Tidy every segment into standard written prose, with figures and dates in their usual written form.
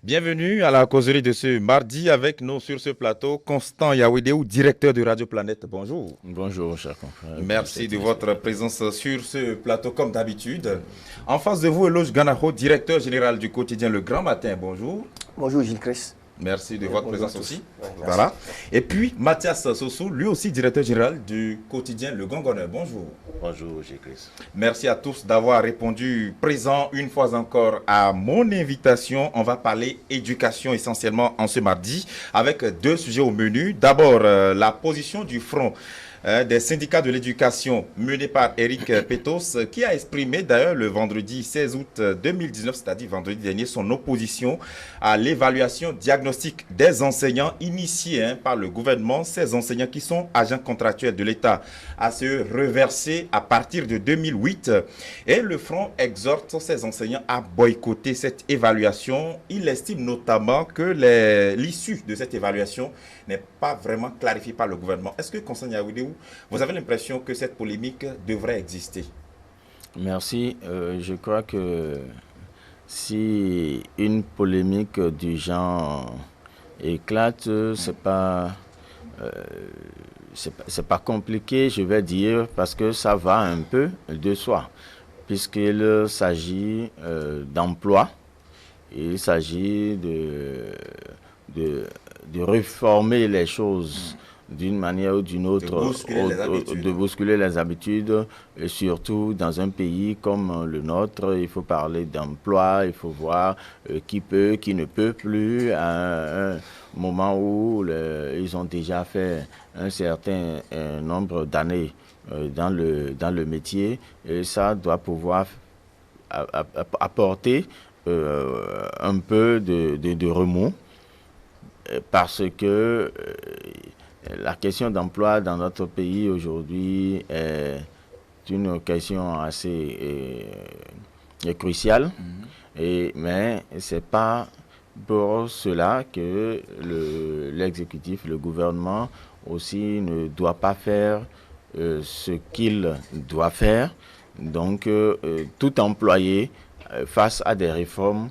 Bienvenue à la causerie de ce mardi avec nous sur ce plateau, Constant Yawedéou, directeur de Radio Planète. Bonjour. Bonjour, chers confrères. Merci de votre présence sur ce plateau comme d'habitude. En face de vous, Eloge Ganaro, directeur général du quotidien Le Grand Matin. Bonjour. Bonjour Gilles Chris. Merci de votre Bonjour présence aussi. Ouais, Voilà. Et puis Mathias Sossou, lui aussi directeur général du quotidien Le Gongoneur. Bonjour. Bonjour, Gilles Chris. Merci à tous d'avoir répondu présent une fois encore à mon invitation. On va parler éducation essentiellement en ce mardi avec deux sujets au menu. D'abord, la position du front des syndicats de l'éducation mené par Eric Petos, qui a exprimé d'ailleurs le vendredi 16 août 2019, c'est-à-dire vendredi dernier, son opposition à l'évaluation diagnostique des enseignants initiée par le gouvernement. Ces enseignants qui sont agents contractuels de l'État à se reverser à partir de 2008. Et le Front exhorte ces enseignants à boycotter cette évaluation. Il estime notamment que l'issue de cette évaluation n'est pas vraiment clarifiée par le gouvernement. Est-ce que, Constant Yawedéou, vous avez l'impression que cette polémique devrait exister? Merci. Je crois que si une polémique du genre éclate, c'est pas compliqué, je vais dire, parce que ça va un peu de soi, puisqu'il s'agit d'emploi, il s'agit de réformer les choses d'une manière ou d'une autre, de bousculer les habitudes, et surtout dans un pays comme le nôtre, il faut parler d'emploi, il faut voir qui peut, qui ne peut plus, à un moment où ils ont déjà fait un certain nombre d'années dans le métier, et ça doit pouvoir apporter un peu de remous, parce que la question d'emploi dans notre pays aujourd'hui est une question assez cruciale, mais ce n'est pas pour cela que l'exécutif, le gouvernement aussi ne doit pas faire ce qu'il doit faire. Donc, tout employé face à des réformes,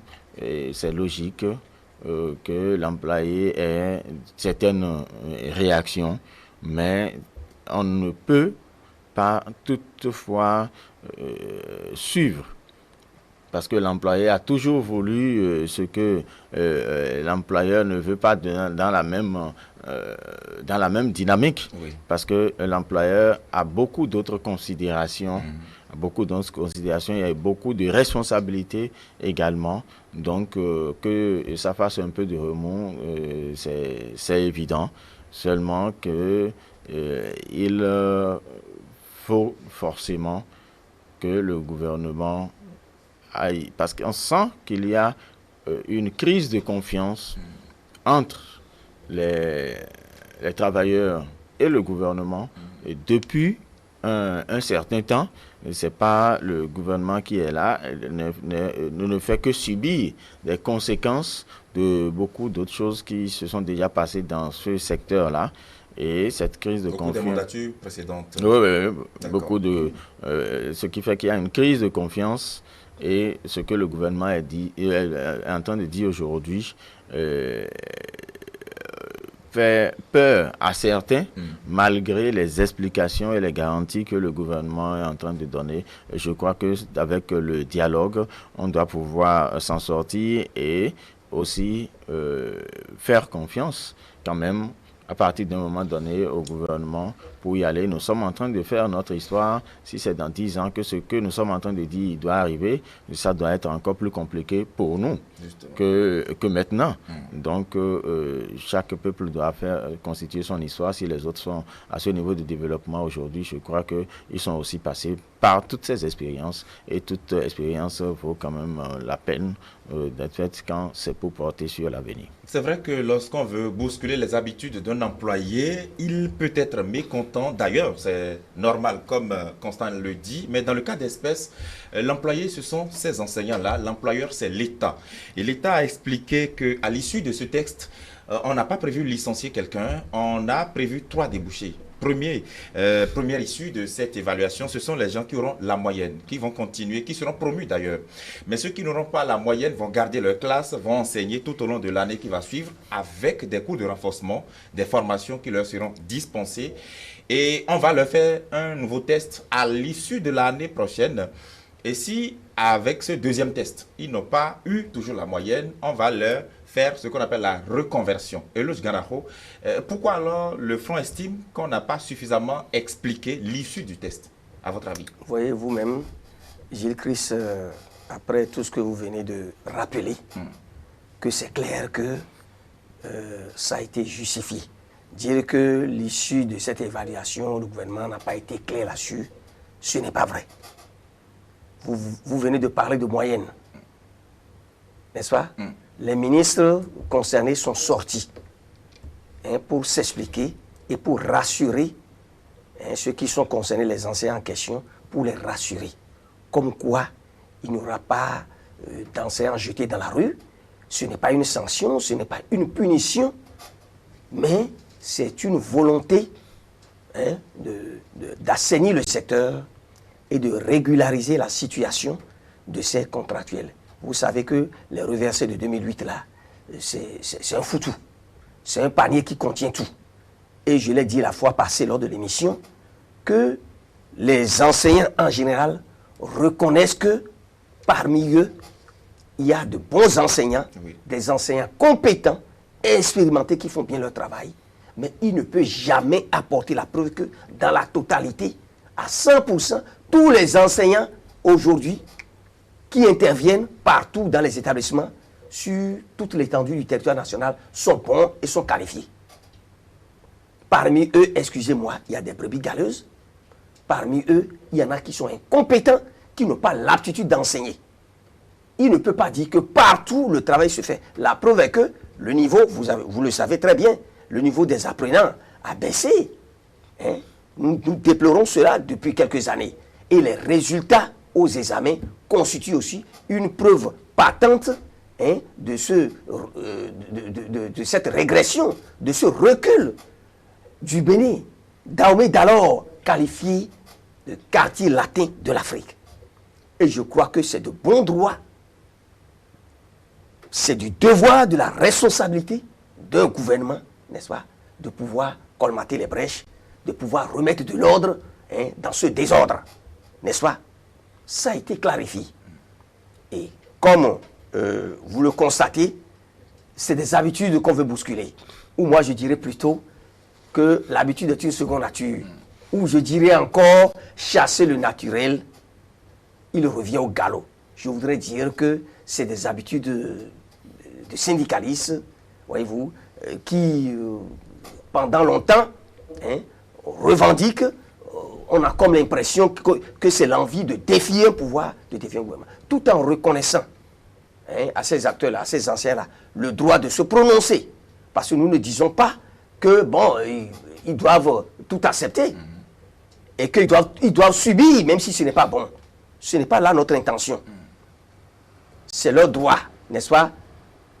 c'est logique que l'employé ait certaines réactions, mais on ne peut pas toutefois suivre, parce que l'employé a toujours voulu ce que l'employeur ne veut pas dans la même dynamique, oui. Parce que l'employeur a beaucoup d'autres considérations, il y a beaucoup de responsabilités également. Donc, que ça fasse un peu de remous, c'est évident. Seulement qu'il faut forcément que le gouvernement aille, parce qu'on sent qu'il y a une crise de confiance entre les travailleurs et le gouvernement et depuis un certain temps. Ce n'est pas le gouvernement qui est là, ne fait que subir les conséquences de beaucoup d'autres choses qui se sont déjà passées dans ce secteur-là. Et cette crise de confiance... Beaucoup de mandatures précédentes. Oui, beaucoup de... ce qui fait qu'il y a une crise de confiance, et ce que le gouvernement est en train de dire aujourd'hui fait peur à certains, malgré les explications et les garanties que le gouvernement est en train de donner. Je crois qu'avec le dialogue, on doit pouvoir s'en sortir et aussi faire confiance quand même à partir d'un moment donné au gouvernement pour y aller. Nous sommes en train de faire notre histoire. Si c'est dans 10 ans que ce que nous sommes en train de dire doit arriver, ça doit être encore plus compliqué pour nous que maintenant. Donc, chaque peuple doit constituer son histoire. Si les autres sont à ce niveau de développement aujourd'hui, je crois qu'ils sont aussi passés par toutes ces expériences. Et toute expérience vaut quand même la peine d'être faite quand c'est pour porter sur l'avenir. C'est vrai que lorsqu'on veut bousculer les habitudes d'un employé, il peut être mécontent. D'ailleurs, c'est normal, comme Constant le dit. Mais dans le cas d'espèce, l'employé, ce sont ces enseignants-là. L'employeur, c'est l'État. Et l'État a expliqué qu'à l'issue de ce texte, on n'a pas prévu licencier quelqu'un. On a prévu 3 débouchés. première issue de cette évaluation, ce sont les gens qui auront la moyenne, qui vont continuer, qui seront promus d'ailleurs. Mais ceux qui n'auront pas la moyenne vont garder leur classe, vont enseigner tout au long de l'année qui va suivre avec des cours de renforcement, des formations qui leur seront dispensées. Et on va leur faire un nouveau test à l'issue de l'année prochaine. Et si, avec ce deuxième test, ils n'ont pas eu toujours la moyenne, on va leur faire ce qu'on appelle la reconversion. Et le Garaho, pourquoi alors le Front estime qu'on n'a pas suffisamment expliqué l'issue du test, à votre avis? Vous voyez vous-même, Gilles Chris, après tout ce que vous venez de rappeler, que c'est clair que ça a été justifié. Dire que l'issue de cette évaluation, le gouvernement n'a pas été clair là-dessus, ce n'est pas vrai. Vous venez de parler de moyenne, n'est-ce pas? Les ministres concernés sont sortis pour s'expliquer et pour rassurer ceux qui sont concernés, les enseignants en question, pour les rassurer. Comme quoi, il n'y aura pas d'enseignants jetés dans la rue. Ce n'est pas une sanction, ce n'est pas une punition, mais c'est une volonté d'assainir le secteur et de régulariser la situation de ces contractuels. Vous savez que les reversés de 2008, là, c'est un foutou. C'est un panier qui contient tout. Et je l'ai dit la fois passée lors de l'émission, que les enseignants en général reconnaissent que parmi eux, il y a de bons enseignants, des enseignants compétents et expérimentés qui font bien leur travail. Mais il ne peut jamais apporter la preuve que dans la totalité, à 100%, tous les enseignants aujourd'hui qui interviennent partout dans les établissements sur toute l'étendue du territoire national sont bons et sont qualifiés. Parmi eux, excusez-moi, il y a des brebis galeuses. Parmi eux, il y en a qui sont incompétents, qui n'ont pas l'aptitude d'enseigner. Il ne peut pas dire que partout le travail se fait. La preuve est que le niveau, vous le savez très bien, le niveau des apprenants a baissé. Nous déplorons cela depuis quelques années. Et les résultats aux examens constituent aussi une preuve patente de cette régression, de ce recul du Bénin, Dahomey d'alors qualifié de quartier latin de l'Afrique. Et je crois que c'est de bon droit, c'est du devoir, de la responsabilité d'un gouvernement, n'est-ce pas, de pouvoir colmater les brèches, de pouvoir remettre de l'ordre dans ce désordre, n'est-ce pas? Ça a été clarifié. Et comme vous le constatez, c'est des habitudes qu'on veut bousculer. Ou moi je dirais plutôt que l'habitude est une seconde nature. Ou je dirais encore, chasser le naturel, il revient au galop. Je voudrais dire que c'est des habitudes de syndicalistes, voyez-vous, qui pendant longtemps revendiquent. On a comme l'impression que c'est l'envie de défier un pouvoir, de défier un gouvernement, tout en reconnaissant à ces acteurs-là, à ces anciens-là, le droit de se prononcer. Parce que nous ne disons pas que, bon, ils doivent tout accepter et qu'ils doivent subir, même si ce n'est pas bon. Ce n'est pas là notre intention. C'est leur droit, n'est-ce pas?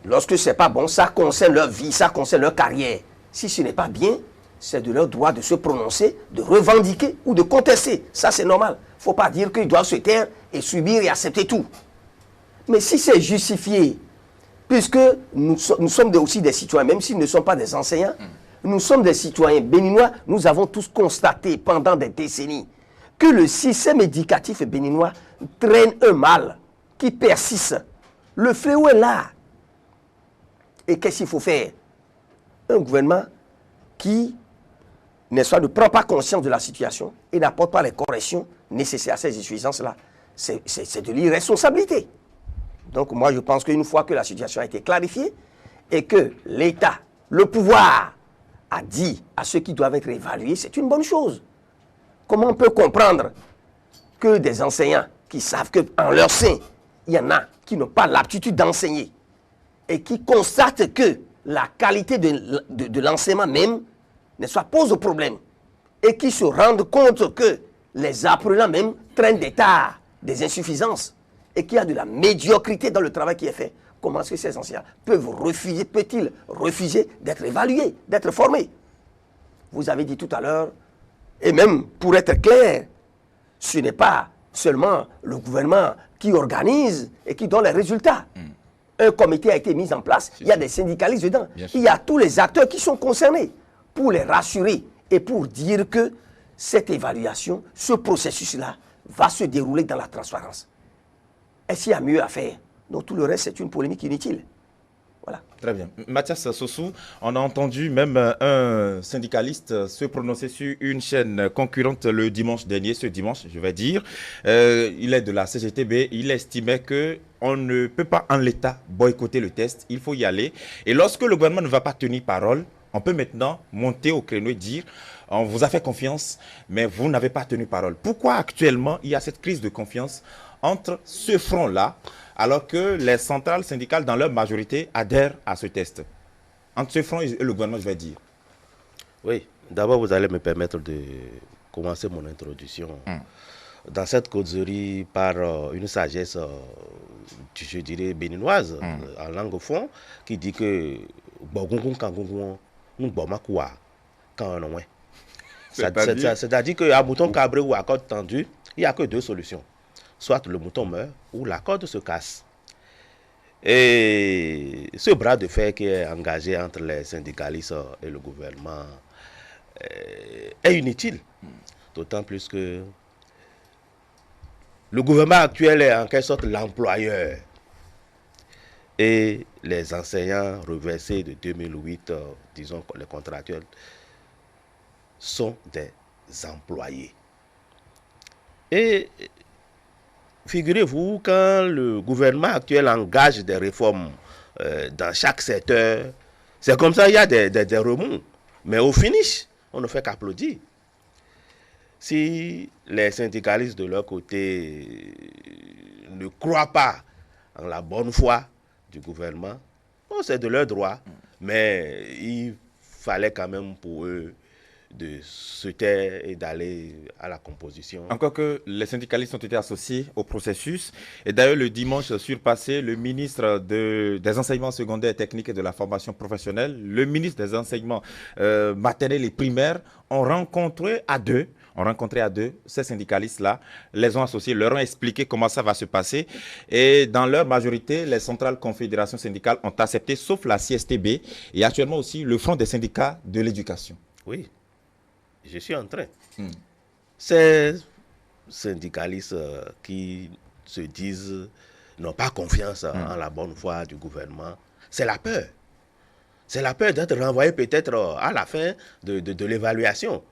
Lorsque ce n'est pas bon, ça concerne leur vie, ça concerne leur carrière. Si ce n'est pas bien, c'est de leur droit de se prononcer, de revendiquer ou de contester. Ça, c'est normal. Il ne faut pas dire qu'ils doivent se taire et subir et accepter tout. Mais si c'est justifié, puisque nous sommes aussi des citoyens, même s'ils ne sont pas des enseignants, nous sommes des citoyens béninois, nous avons tous constaté pendant des décennies que le système éducatif béninois traîne un mal qui persiste. Le fléau est là. Et qu'est-ce qu'il faut faire? Un gouvernement qui, n'est-ce pas, ne prend pas conscience de la situation et n'apporte pas les corrections nécessaires à ces insuffisances-là. C'est de l'irresponsabilité. Donc moi je pense qu'une fois que la situation a été clarifiée et que l'État, le pouvoir, a dit à ceux qui doivent être évalués, c'est une bonne chose. Comment on peut comprendre que des enseignants qui savent qu'en leur sein, il y en a qui n'ont pas l'aptitude d'enseigner et qui constatent que la qualité de l'enseignement même, n'est-ce pas, pose problème et qui se rendent compte que les apprenants même traînent des tares, des insuffisances et qu'il y a de la médiocrité dans le travail qui est fait. Comment est-ce que ces enseignants peut-ils refuser d'être évalués, d'être formés? Vous avez dit tout à l'heure Et même, pour être clair, ce n'est pas seulement le gouvernement qui organise et qui donne les résultats. Un comité a été mis en place, il y a des syndicalistes dedans, il y a tous les acteurs qui sont concernés pour les rassurer et pour dire que cette évaluation, ce processus-là, va se dérouler dans la transparence. Est-ce qu'il y a mieux à faire? Donc tout le reste, c'est une polémique inutile. Voilà. Très bien. Mathias Sossou, on a entendu même un syndicaliste se prononcer sur une chaîne concurrente le dimanche dernier, ce dimanche, je vais dire. Il est de la CGTB, il estimait qu'on ne peut pas en l'état boycotter le test, il faut y aller. Et lorsque le gouvernement ne va pas tenir parole, on peut maintenant monter au créneau et dire on vous a fait confiance, mais vous n'avez pas tenu parole. Pourquoi actuellement il y a cette crise de confiance entre ce front-là, alors que les centrales syndicales, dans leur majorité, adhèrent à ce test? Entre ce front et le gouvernement, je vais dire. Oui, d'abord, vous allez me permettre de commencer mon introduction. Dans cette causerie, par une sagesse, je dirais, béninoise, en langue fond, qui dit que c'est-à-dire qu'à mouton cabré ou à corde tendue, il n'y a que deux solutions. Soit le mouton meurt ou la corde se casse. Et ce bras de fer qui est engagé entre les syndicalistes et le gouvernement est inutile. D'autant plus que le gouvernement actuel est en quelque sorte l'employeur. Et les enseignants reversés de 2008, disons les contractuels, sont des employés. Et figurez-vous, quand le gouvernement actuel engage des réformes dans chaque secteur, c'est comme ça, il y a des remous. Mais au finish, on ne fait qu'applaudir. Si les syndicalistes de leur côté ne croient pas en la bonne foi du gouvernement, bon, c'est de leur droit. Mais il fallait quand même pour eux de se taire et d'aller à la composition. Encore que les syndicalistes ont été associés au processus. Et d'ailleurs, le dimanche surpassé, le ministre des enseignements secondaires, techniques et de la formation professionnelle, le ministre des enseignements maternels et primaires ont rencontré à deux ces syndicalistes-là, les ont associés, leur ont expliqué comment ça va se passer. Et dans leur majorité, les centrales confédérations syndicales ont accepté, sauf la CSTB et actuellement aussi le Front des syndicats de l'éducation. Oui. Je suis en train. Ces syndicalistes qui se disent n'ont pas confiance en la bonne foi du gouvernement, c'est la peur. C'est la peur d'être renvoyé peut-être à la fin de l'évaluation.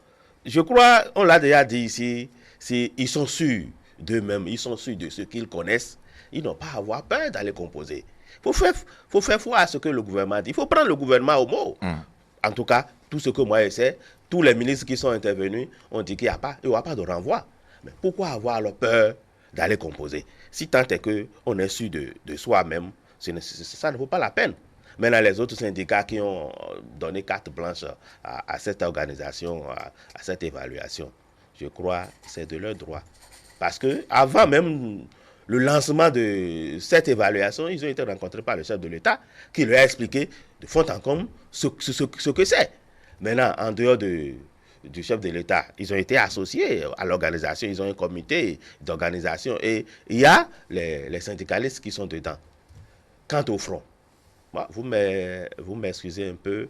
Je crois, on l'a déjà dit ici, ils sont sûrs d'eux-mêmes, ils sont sûrs de ce qu'ils connaissent, ils n'ont pas à avoir peur d'aller composer. Il faut faire foi à ce que le gouvernement dit. Il faut prendre le gouvernement au mot. En tout cas, tout ce que moi je sais, tous les ministres qui sont intervenus ont dit qu'il n'y aura pas de renvoi. Mais pourquoi avoir alors peur d'aller composer? Si tant est qu'on est sûr de soi-même, ça ne vaut pas la peine. Maintenant, les autres syndicats qui ont donné carte blanche à cette organisation, à cette évaluation, je crois que c'est de leur droit. Parce qu'avant même le lancement de cette évaluation, ils ont été rencontrés par le chef de l'État qui leur a expliqué de fond en comble ce que c'est. Maintenant, en dehors du chef de l'État, ils ont été associés à l'organisation, ils ont un comité d'organisation et il y a les syndicalistes qui sont dedans. Quant au front, vous m'excusez un peu,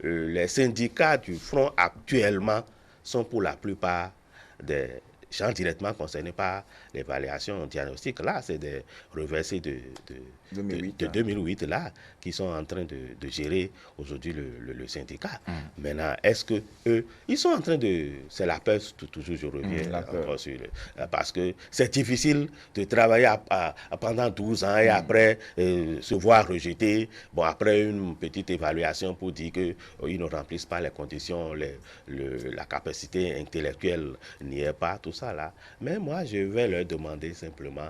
les syndicats du front actuellement sont pour la plupart des gens directement concernés par l'évaluation diagnostique. Là, c'est des reversés de 2008 là, qui sont en train de gérer aujourd'hui le syndicat. Maintenant, est-ce que eux, ils sont en train de... C'est la peur, toujours je reviens encore sur parce que c'est difficile de travailler pendant 12 ans et après se voir rejeté. Bon, après une petite évaluation pour dire qu'ils ne remplissent pas les conditions, la capacité intellectuelle n'y est pas, tout ça là. Mais moi, je vais leur demander simplement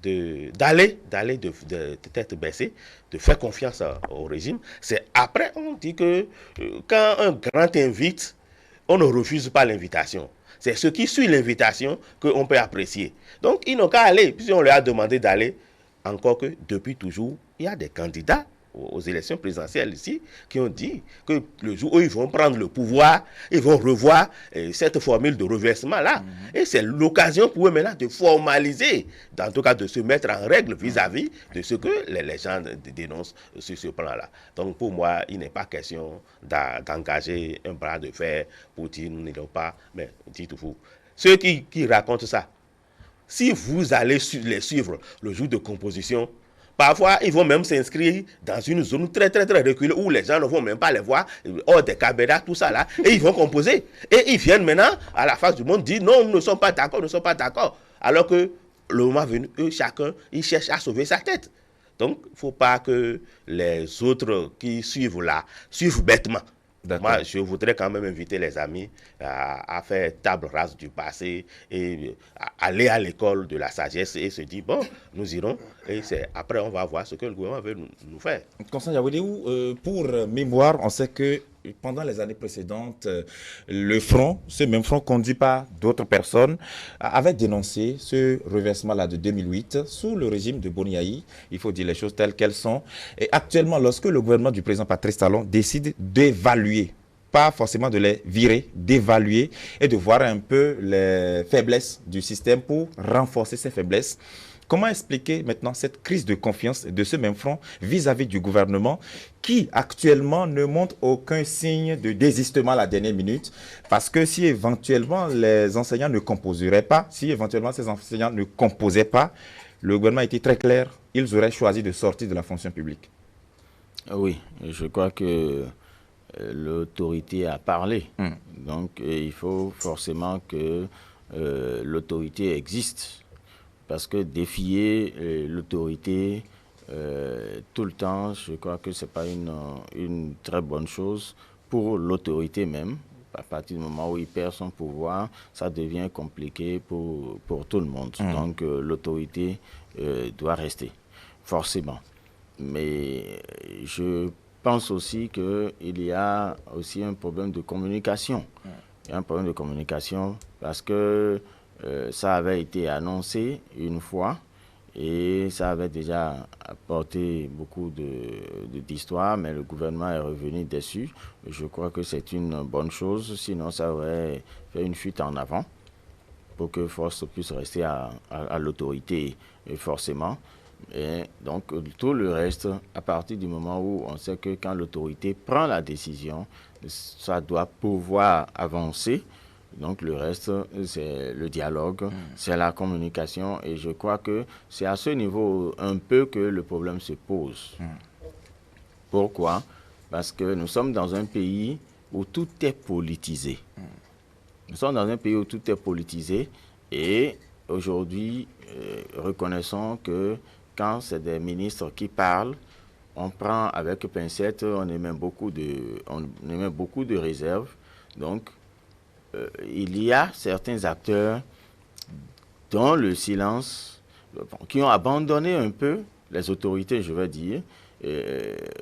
d'aller de tête baissée, de faire confiance au régime. C'est après, on dit que quand un grand invite, on ne refuse pas l'invitation. C'est ce qui suit l'invitation qu'on peut apprécier. Donc, ils n'ont qu'à aller. Puis on leur a demandé d'aller, encore que depuis toujours, il y a des candidats aux élections présidentielles ici, qui ont dit que le jour où ils vont prendre le pouvoir, ils vont revoir cette formule de reversement-là. Et c'est l'occasion pour eux maintenant de formaliser, en tout cas de se mettre en règle vis-à-vis de ce que les gens dénoncent sur ce plan-là. Donc pour moi, il n'est pas question d'engager un bras de fer pour dire nous n'irons pas, mais dites-vous. Ceux qui racontent ça, si vous allez les suivre le jour de composition, parfois ils vont même s'inscrire dans une zone très très très reculée où les gens ne vont même pas les voir, hors des caméras, tout ça là, et ils vont composer. Et ils viennent maintenant à la face du monde dire non, nous ne sommes pas d'accord, nous ne sommes pas d'accord. Alors que le moment venu, eux, chacun, ils cherchent à sauver sa tête. Donc, il ne faut pas que les autres qui suivent là, suivent bêtement. Moi, je voudrais quand même inviter les amis à faire table rase du passé et à aller à l'école de la sagesse et se dire, bon, nous irons et après on va voir ce que le gouvernement veut nous faire. Constant Yaoudéou, pour mémoire, on sait que pendant les années précédentes, le front, ce même front conduit par d'autres personnes, avait dénoncé ce reversement-là de 2008 sous le régime de Boniaï. Il faut dire les choses telles qu'elles sont. Et actuellement, lorsque le gouvernement du président Patrice Talon décide d'évaluer, pas forcément de les virer, d'évaluer et de voir un peu les faiblesses du système pour renforcer ces faiblesses, comment expliquer maintenant cette crise de confiance de ce même front vis-à-vis du gouvernement qui actuellement ne montre aucun signe de désistement à la dernière minute? Parce que si éventuellement les enseignants ne composeraient pas, si éventuellement ces enseignants ne composaient pas, le gouvernement était très clair, ils auraient choisi de sortir de la fonction publique. Oui, je crois que l'autorité a parlé. Donc il faut forcément que l'autorité existe. Parce que défier l'autorité tout le temps, je crois que ce n'est pas une très bonne chose pour l'autorité même. À partir du moment où il perd son pouvoir, ça devient compliqué pour tout le monde. Donc l'autorité doit rester, forcément. Mais je pense aussi qu'il y a aussi un problème de communication. Il y a un problème de communication parce que ça avait été annoncé une fois et ça avait déjà apporté beaucoup d'histoires, mais le gouvernement est revenu dessus. Je crois que c'est une bonne chose, sinon ça aurait fait une fuite en avant pour que force puisse rester à l'autorité forcément. Et donc tout le reste, à partir du moment où on sait que quand l'autorité prend la décision, ça doit pouvoir avancer. Donc le reste, c'est le dialogue, c'est la communication et je crois que c'est à ce niveau un peu que le problème se pose. Pourquoi? Parce que nous sommes dans un pays où tout est politisé. Nous sommes dans un pays où tout est politisé et aujourd'hui, reconnaissons que quand c'est des ministres qui parlent, on prend avec pincette, on émet beaucoup de réserves. Donc, il y a certains acteurs dans le silence qui ont abandonné un peu les autorités, je vais dire,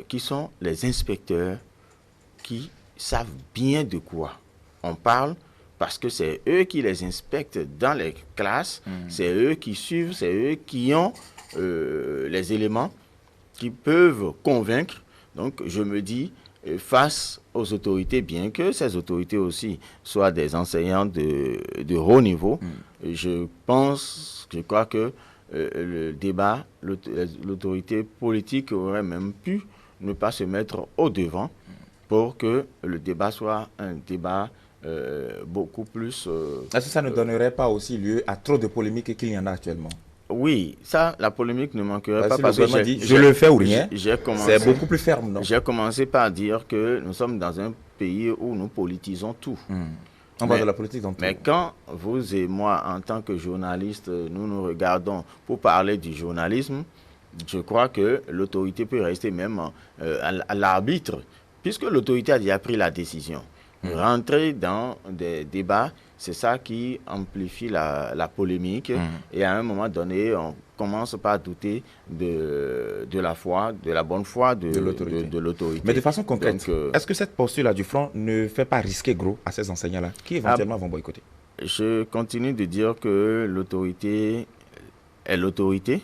qui sont les inspecteurs qui savent bien de quoi on parle parce que c'est eux qui les inspectent dans les classes, c'est eux qui suivent, c'est eux qui ont les éléments qui peuvent convaincre. Donc je me dis, face aux autorités, bien que ces autorités aussi soient des enseignants de haut niveau, je crois que le débat, l'autorité politique aurait même pu ne pas se mettre au devant pour que le débat soit un débat beaucoup plus... Est-ce que ça ne donnerait pas aussi lieu à trop de polémiques qu'il y en a actuellement? Oui, ça, la polémique ne manquerait pas si parce que je le fais ou rien, c'est beaucoup plus ferme, non? J'ai commencé par dire que nous sommes dans un pays où nous politisons tout. On va de la politique dans tout. Mais quand vous et moi, en tant que journalistes, nous nous regardons pour parler du journalisme, je crois que l'autorité peut rester même à l'arbitre, puisque l'autorité a déjà pris la décision. Rentrer dans des débats, c'est ça qui amplifie la polémique. Et à un moment donné, on commence par douter de la foi, de la bonne foi de l'autorité. Mais de façon concrète, est-ce que cette posture-là du front ne fait pas risquer gros à ces enseignants-là qui éventuellement vont boycotter? Je continue de dire que l'autorité est l'autorité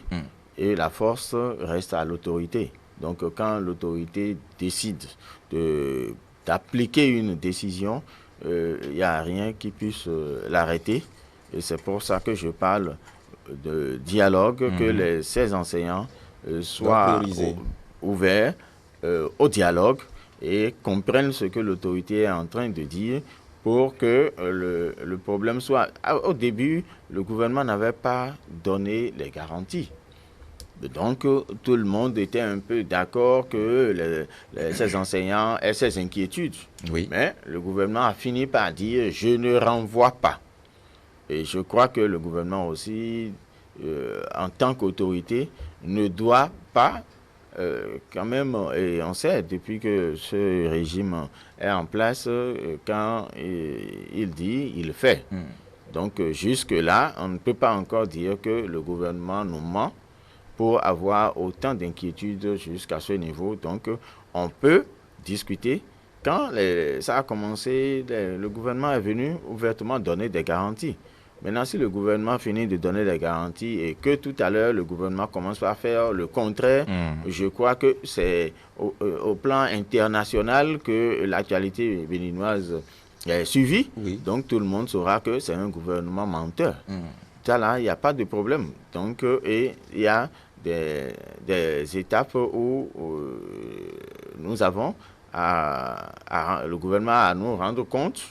et la force reste à l'autorité. Donc, quand l'autorité décide d'appliquer une décision, il n'y a rien qui puisse l'arrêter. Et c'est pour ça que je parle de dialogue, que ces enseignants soient ouverts au dialogue et comprennent ce que l'autorité est en train de dire pour que le problème soit... Au début, le gouvernement n'avait pas donné les garanties. Donc, tout le monde était un peu d'accord que ces enseignants aient ces inquiétudes. Oui. Mais le gouvernement a fini par dire « je ne renvoie pas ». Et je crois que le gouvernement aussi, en tant qu'autorité, ne doit pas, quand même, et on sait depuis que ce régime est en place, quand il dit, il fait. Donc jusque-là, on ne peut pas encore dire que le gouvernement nous ment pour avoir autant d'inquiétudes jusqu'à ce niveau. Donc on peut discuter. Quand ça a commencé, le gouvernement est venu ouvertement donner des garanties. Maintenant, si le gouvernement finit de donner des garanties et que tout à l'heure, le gouvernement commence à faire le contraire, je crois que c'est au plan international que l'actualité béninoise est suivie. Oui. Donc, tout le monde saura que c'est un gouvernement menteur. Là, il n'y a pas de problème. Donc, et il y a des étapes où nous avons le gouvernement à nous rendre compte.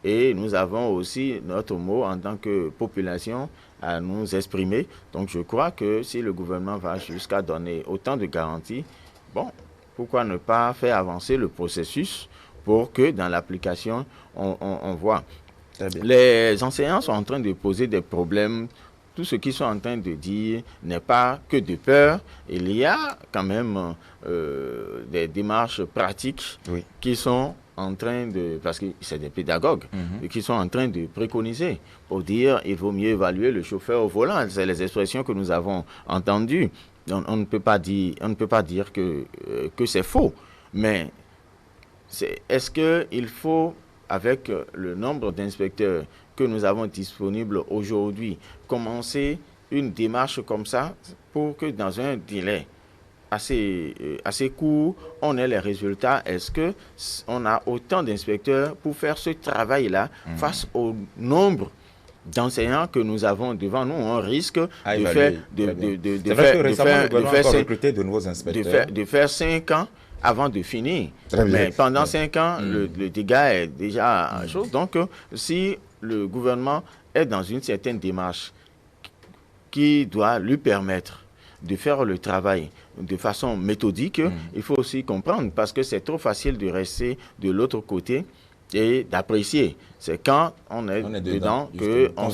Et nous avons aussi notre mot en tant que population à nous exprimer. Donc je crois que si le gouvernement va jusqu'à donner autant de garanties, bon, pourquoi ne pas faire avancer le processus pour que dans l'application, on voit. Les enseignants sont en train de poser des problèmes. Tout ce qu'ils sont en train de dire n'est pas que de peur. Il y a quand même des démarches pratiques qui sont en train de, parce que c'est des pédagogues, qui sont en train de préconiser pour dire il vaut mieux évaluer le chauffeur au volant. C'est les expressions que nous avons entendues. On ne peut pas dire que c'est faux. Mais est-ce qu'il faut, avec le nombre d'inspecteurs que nous avons disponibles aujourd'hui, commencer une démarche comme ça pour que dans un délai assez court, on ait les résultats? Est-ce qu'on a autant d'inspecteurs pour faire ce travail-là face au nombre d'enseignants que nous avons devant nous? On risque de faire 5 ans avant de finir. Mais pendant 5 ans, le dégât est déjà chose. Donc, si le gouvernement est dans une certaine démarche qui doit lui permettre de faire le travail de façon méthodique, il faut aussi comprendre, parce que c'est trop facile de rester de l'autre côté et d'apprécier. C'est quand on est dedans qu'on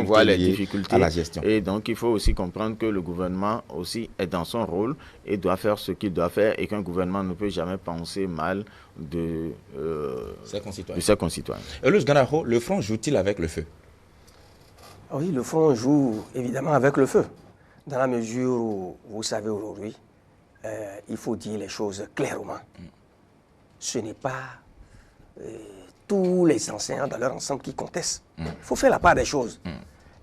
voit les difficultés à la gestion. Et donc, il faut aussi comprendre que le gouvernement aussi est dans son rôle et doit faire ce qu'il doit faire, et qu'un gouvernement ne peut jamais penser mal de ses concitoyens. Eulous Ganaro, le front joue-t-il avec le feu? Oui, le front joue évidemment avec le feu. Dans la mesure où, vous savez aujourd'hui, il faut dire les choses clairement. Ce n'est pas tous les enseignants dans leur ensemble qui contestent. Il faut faire la part des choses.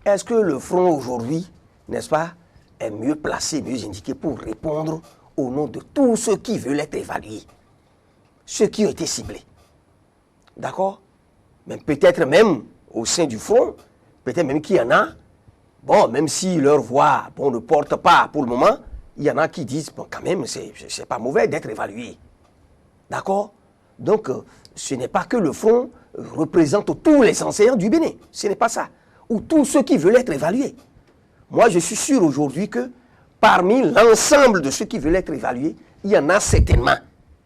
Est-ce que le front aujourd'hui, n'est-ce pas, est mieux placé, mieux indiqué pour répondre au nom de tous ceux qui veulent être évalués, ceux qui ont été ciblés? D'accord? Mais peut-être même au sein du front, peut-être même qu'il y en a, bon, même si leur voix ne porte pas pour le moment, il y en a qui disent, bon, quand même, c'est pas mauvais d'être évalué. D'accord? Donc, ce n'est pas que le front représente tous les enseignants du Bénin. Ce n'est pas ça. Ou tous ceux qui veulent être évalués. Moi, je suis sûr aujourd'hui que parmi l'ensemble de ceux qui veulent être évalués, il y en a certainement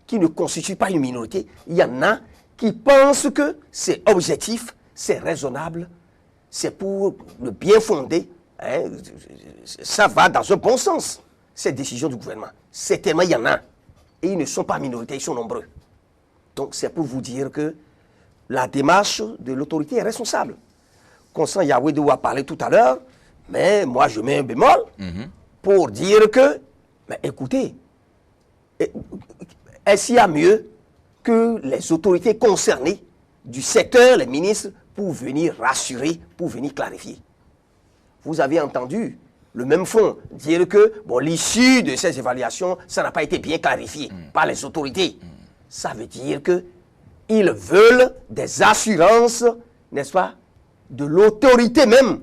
qui ne constituent pas une minorité. Il y en a qui pensent que c'est objectif, c'est raisonnable, c'est pour le bien fondé. Hein, ça va dans un bon sens, cette décision du gouvernement. Certainement, il y en a. Et ils ne sont pas minorités, ils sont nombreux. Donc, c'est pour vous dire que la démarche de l'autorité est responsable. Constant Yahweh a parlé tout à l'heure, mais moi, je mets un bémol pour dire que, mais écoutez, est-ce qu'il y a mieux que les autorités concernées du secteur, les ministres, pour venir rassurer, pour venir clarifier? Vous avez entendu le même fond, dire que bon, l'issue de ces évaluations, ça n'a pas été bien clarifié par les autorités. Ça veut dire qu'ils veulent des assurances, n'est-ce pas, de l'autorité même,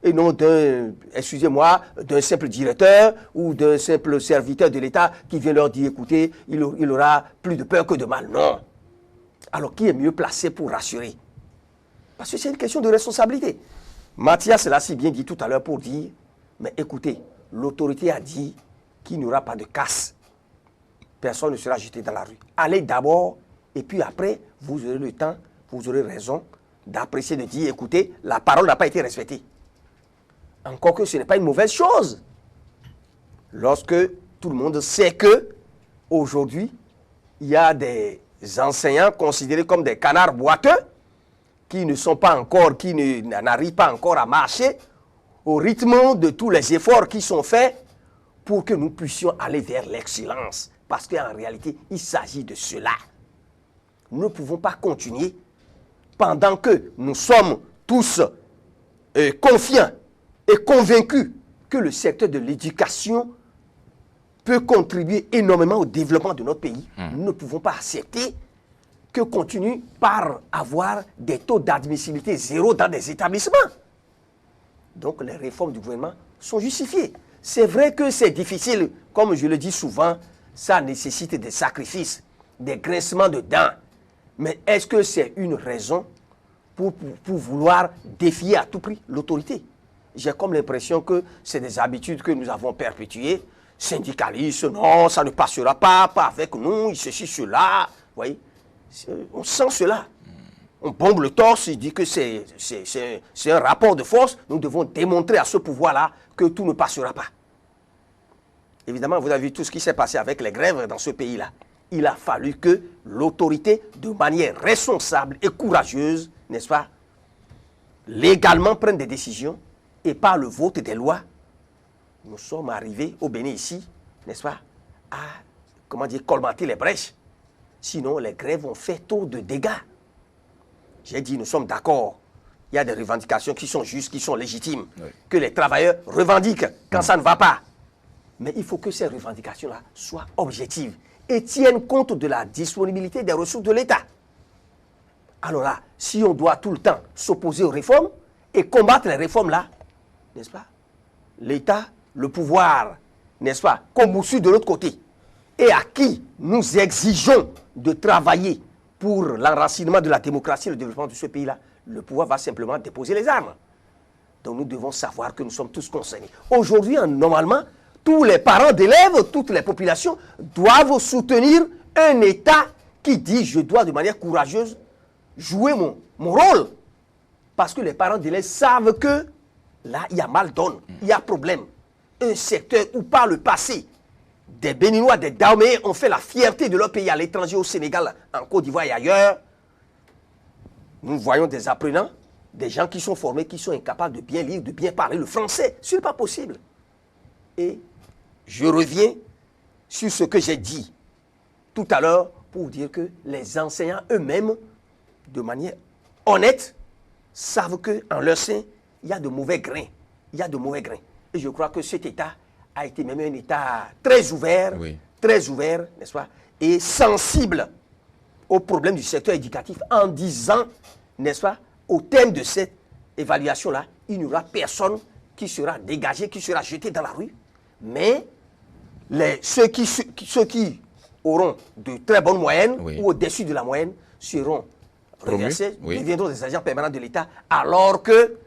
et non d'un, excusez-moi, d'un simple directeur ou d'un simple serviteur de l'État qui vient leur dire, écoutez, il aura plus de peur que de mal. Non. Alors, qui est mieux placé pour rassurer? Parce que c'est une question de responsabilité. Mathias l'a si bien dit tout à l'heure pour dire, mais écoutez, l'autorité a dit qu'il n'y aura pas de casse. Personne ne sera jeté dans la rue. Allez d'abord, et puis après, vous aurez le temps, vous aurez raison d'apprécier, de dire, écoutez, la parole n'a pas été respectée. Encore que ce n'est pas une mauvaise chose. Lorsque tout le monde sait que, aujourd'hui, il y a des enseignants considérés comme des canards boiteux, qui ne sont pas encore, qui n'arrivent pas encore à marcher au rythme de tous les efforts qui sont faits pour que nous puissions aller vers l'excellence. Parce qu'en réalité, il s'agit de cela. Nous ne pouvons pas continuer pendant que nous sommes tous confiants et convaincus que le secteur de l'éducation peut contribuer énormément au développement de notre pays. Nous ne pouvons pas accepter que continue par avoir des taux d'admissibilité zéro dans des établissements. Donc les réformes du gouvernement sont justifiées. C'est vrai que c'est difficile, comme je le dis souvent, ça nécessite des sacrifices, des grincements de dents. Mais est-ce que c'est une raison pour vouloir défier à tout prix l'autorité? J'ai comme l'impression que c'est des habitudes que nous avons perpétuées. Syndicalistes, non, ça ne passera pas avec nous, ceci, cela. Vous voyez, on sent cela. On bombe le torse, il dit que c'est un rapport de force. Nous devons démontrer à ce pouvoir-là que tout ne passera pas. Évidemment, vous avez vu tout ce qui s'est passé avec les grèves dans ce pays-là. Il a fallu que l'autorité, de manière responsable et courageuse, n'est-ce pas, légalement prenne des décisions et par le vote des lois, nous sommes arrivés au Bénin ici, n'est-ce pas, à, comment dire, colmater les brèches. Sinon, les grèves ont fait trop de dégâts. J'ai dit, nous sommes d'accord. Il y a des revendications qui sont justes, qui sont légitimes, que les travailleurs revendiquent quand ça ne va pas. Mais il faut que ces revendications-là soient objectives et tiennent compte de la disponibilité des ressources de l'État. Alors là, si on doit tout le temps s'opposer aux réformes et combattre les réformes-là, n'est-ce pas, l'État, le pouvoir, n'est-ce pas, comboussu de l'autre côté, et à qui nous exigeons de travailler pour l'enracinement de la démocratie et le développement de ce pays-là, le pouvoir va simplement déposer les armes. Donc nous devons savoir que nous sommes tous concernés. Aujourd'hui, normalement, tous les parents d'élèves, toutes les populations doivent soutenir un État qui dit « je dois de manière courageuse jouer mon rôle ». Parce que les parents d'élèves savent que là, il y a mal donne, il y a problème. Un secteur où par le passé, des Béninois, des Dahoméens ont fait la fierté de leur pays à l'étranger, au Sénégal, en Côte d'Ivoire et ailleurs. Nous voyons des apprenants, des gens qui sont formés, qui sont incapables de bien lire, de bien parler le français. Ce n'est pas possible. Et je reviens sur ce que j'ai dit tout à l'heure pour dire que les enseignants eux-mêmes, de manière honnête, savent qu'en leur sein, il y a de mauvais grains. Il y a de mauvais grains. Et je crois que cet État a été même un État très ouvert, n'est-ce pas, et sensible aux problèmes du secteur éducatif en disant, n'est-ce pas, au terme de cette évaluation-là, il n'y aura personne qui sera dégagé, qui sera jeté dans la rue, mais ceux qui auront de très bonnes moyennes ou au-dessus de la moyenne seront reversés, deviendront des agents permanents de l'État, alors que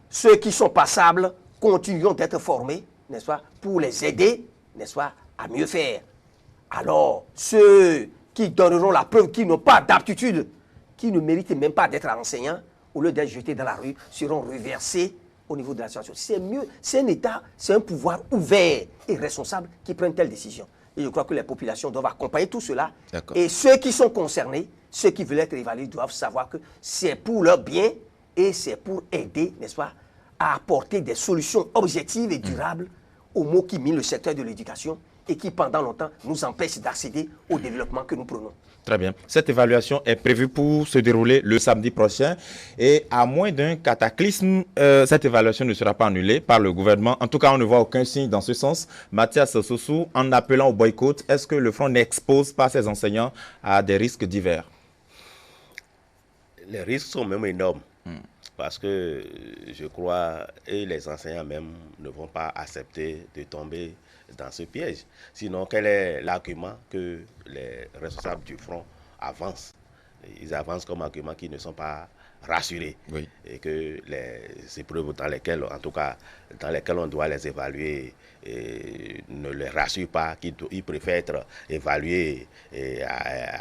ceux qui sont passables continueront d'être formés, n'est-ce pas, pour les aider, n'est-ce pas, à mieux faire. Alors, ceux qui donneront la preuve qu'ils n'ont pas d'aptitude, qui ne méritent même pas d'être enseignants, au lieu d'être jetés dans la rue, seront reversés au niveau de la situation. C'est mieux, c'est un État, c'est un pouvoir ouvert et responsable qui prenne telle décision. Et je crois que les populations doivent accompagner tout cela. Et ceux qui sont concernés, ceux qui veulent être évalués, doivent savoir que c'est pour leur bien et c'est pour aider, n'est-ce pas, à apporter des solutions objectives et durables aux maux qui minent le secteur de l'éducation et qui, pendant longtemps, nous empêche d'accéder au développement que nous prenons. Très bien. Cette évaluation est prévue pour se dérouler le samedi prochain et à moins d'un cataclysme, cette évaluation ne sera pas annulée par le gouvernement. En tout cas, on ne voit aucun signe dans ce sens. Mathias Sossou, en appelant au boycott, est-ce que le front n'expose pas ses enseignants à des risques divers? Les risques sont même énormes parce que je crois et les enseignants même ne vont pas accepter de tomber dans ce piège. Sinon, quel est l'argument que les responsables du front avancent? Ils avancent comme argument qu'ils ne sont pas rassurés et que les épreuves dans lesquelles, en tout cas, dans lesquelles on doit les évaluer ne les rassurent pas, qu'ils préfèrent être évalués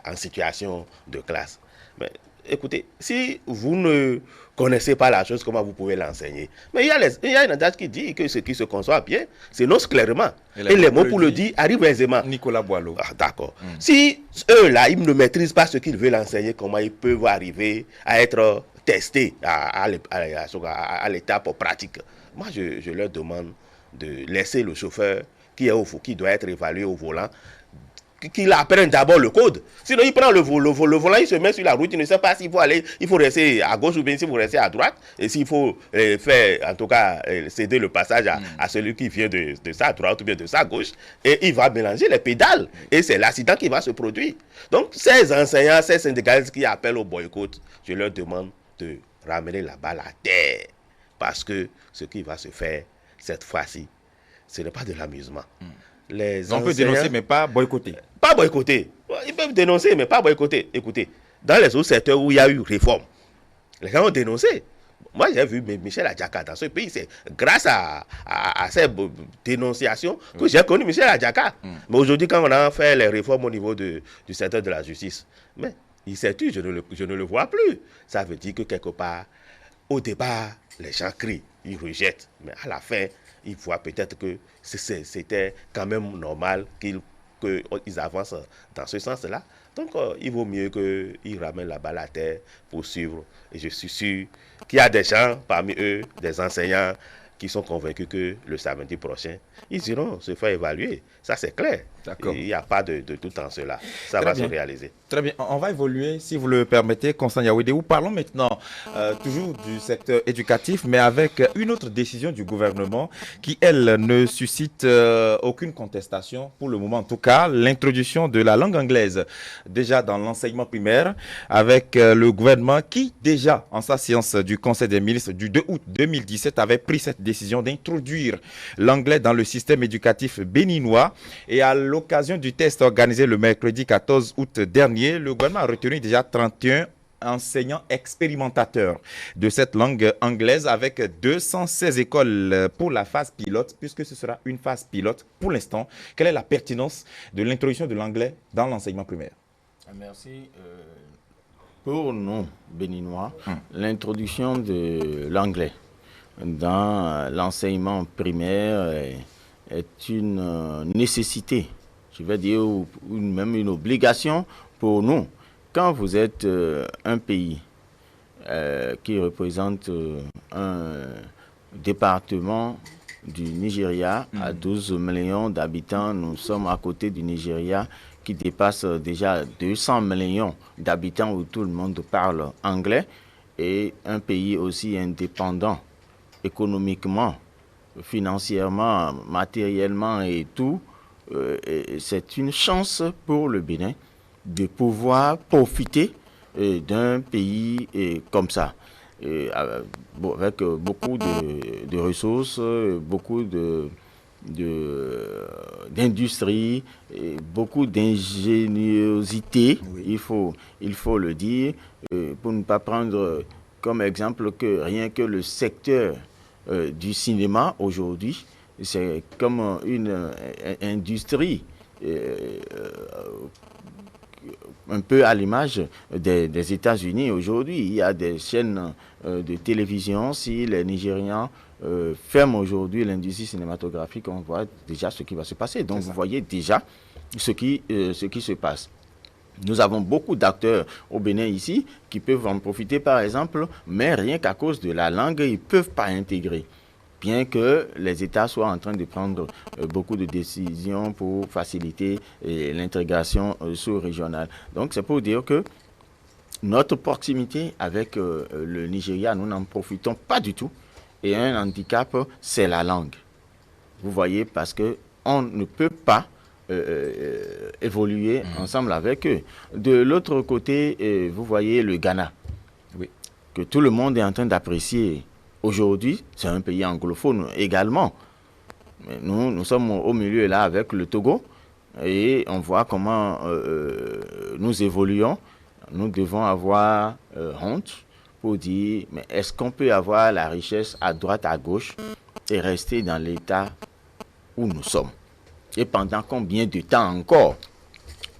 en situation de classe. Mais écoutez, si vous ne connaissez pas la chose, comment vous pouvez l'enseigner? Mais il y a une adage qui dit que ce qui se conçoit bien s'énonce clairement. Et les mots pour le dire arrivent aisément. Nicolas Boileau. Ah, d'accord. Si eux-là, ils ne maîtrisent pas ce qu'ils veulent enseigner, comment ils peuvent arriver à être testés à l'étape pratique? Moi, je leur demande de laisser le chauffeur qui doit être évalué au volant, qu'il apprenne d'abord le code. Sinon, il prend le volant, il se met sur la route, il ne sait pas s'il faut aller, il faut rester à gauche ou bien s'il faut rester à droite, et s'il faut faire, en tout cas, céder le passage à celui qui vient de sa droite ou bien de sa gauche, et il va mélanger les pédales, et c'est l'accident qui va se produire. Donc, ces enseignants, ces syndicalistes qui appellent au boycott, je leur demande de ramener la balle à terre, parce que ce qui va se faire cette fois-ci, ce n'est pas de l'amusement. On peut dénoncer, mais pas boycotter. Pas boycotter. Ils peuvent dénoncer, mais pas boycotter. Écoutez, dans les autres secteurs où il y a eu réforme, les gens ont dénoncé. Moi, j'ai vu Michel Adjaka dans ce pays. C'est grâce à ces dénonciations que j'ai connu Michel Adjaka. Mais aujourd'hui, quand on a fait les réformes au niveau du secteur de la justice, mais il s'est tué, je ne le vois plus. Ça veut dire que quelque part, au départ, les gens crient, ils rejettent. Mais à la fin, ils voient peut-être que c'était quand même normal qu'ils avancent dans ce sens-là. Donc, il vaut mieux qu'ils ramènent la balle à terre pour suivre. Et je suis sûr qu'il y a des gens parmi eux, des enseignants, qui sont convaincus que le samedi prochain, ils iront se faire évaluer. Ça, c'est clair. Il n'y a pas de doute en cela. Ça va se réaliser. Très bien. On va évoluer, si vous le permettez, Constant Yaoudéou. Parlons maintenant toujours du secteur éducatif, mais avec une autre décision du gouvernement qui, elle, ne suscite aucune contestation pour le moment. En tout cas, l'introduction de la langue anglaise, déjà dans l'enseignement primaire, avec le gouvernement qui, déjà, en sa séance du Conseil des ministres du 2 août 2017, avait pris cette décision d'introduire l'anglais dans le système éducatif béninois. Et à l'occasion du test organisé le mercredi 14 août dernier, le gouvernement a retenu déjà 31 enseignants expérimentateurs de cette langue anglaise avec 216 écoles pour la phase pilote, puisque ce sera une phase pilote pour l'instant. Quelle est la pertinence de l'introduction de l'anglais dans l'enseignement primaire? Merci. Pour nous, Béninois, l'introduction de l'anglais dans l'enseignement primaire est une nécessité, je vais dire, ou même une obligation pour nous. Quand vous êtes un pays qui représente un département du Nigeria à 12 millions d'habitants, nous sommes à côté du Nigeria qui dépasse déjà 200 millions d'habitants où tout le monde parle anglais, et un pays aussi indépendant économiquement, financièrement, matériellement et tout, c'est une chance pour le Bénin de pouvoir profiter d'un pays comme ça, avec beaucoup de ressources, beaucoup d'industrie, beaucoup d'ingéniosité, il faut le dire, pour ne pas prendre comme exemple que rien que le secteur du cinéma aujourd'hui, c'est comme une industrie un peu à l'image des États-Unis aujourd'hui. Il y a des chaînes de télévision. Si les Nigérians ferment aujourd'hui l'industrie cinématographique, on voit déjà ce qui va se passer. Donc vous voyez déjà ce qui se passe. Nous avons beaucoup d'acteurs au Bénin ici qui peuvent en profiter par exemple, mais rien qu'à cause de la langue, ils ne peuvent pas intégrer. bien que les États soient en train de prendre beaucoup de décisions pour faciliter l'intégration sous-régionale. Donc c'est pour dire que notre proximité avec le Nigeria, nous n'en profitons pas du tout. Et un handicap, c'est la langue. Vous voyez, parce qu'on ne peut pas évoluer ensemble avec eux. De l'autre côté, vous voyez le Ghana, que tout le monde est en train d'apprécier. Aujourd'hui, c'est un pays anglophone également. Mais nous sommes au milieu là avec le Togo et on voit comment nous évoluons. Nous devons avoir honte pour dire, mais est-ce qu'on peut avoir la richesse à droite, à gauche et rester dans l'état où nous sommes? Et pendant combien de temps encore?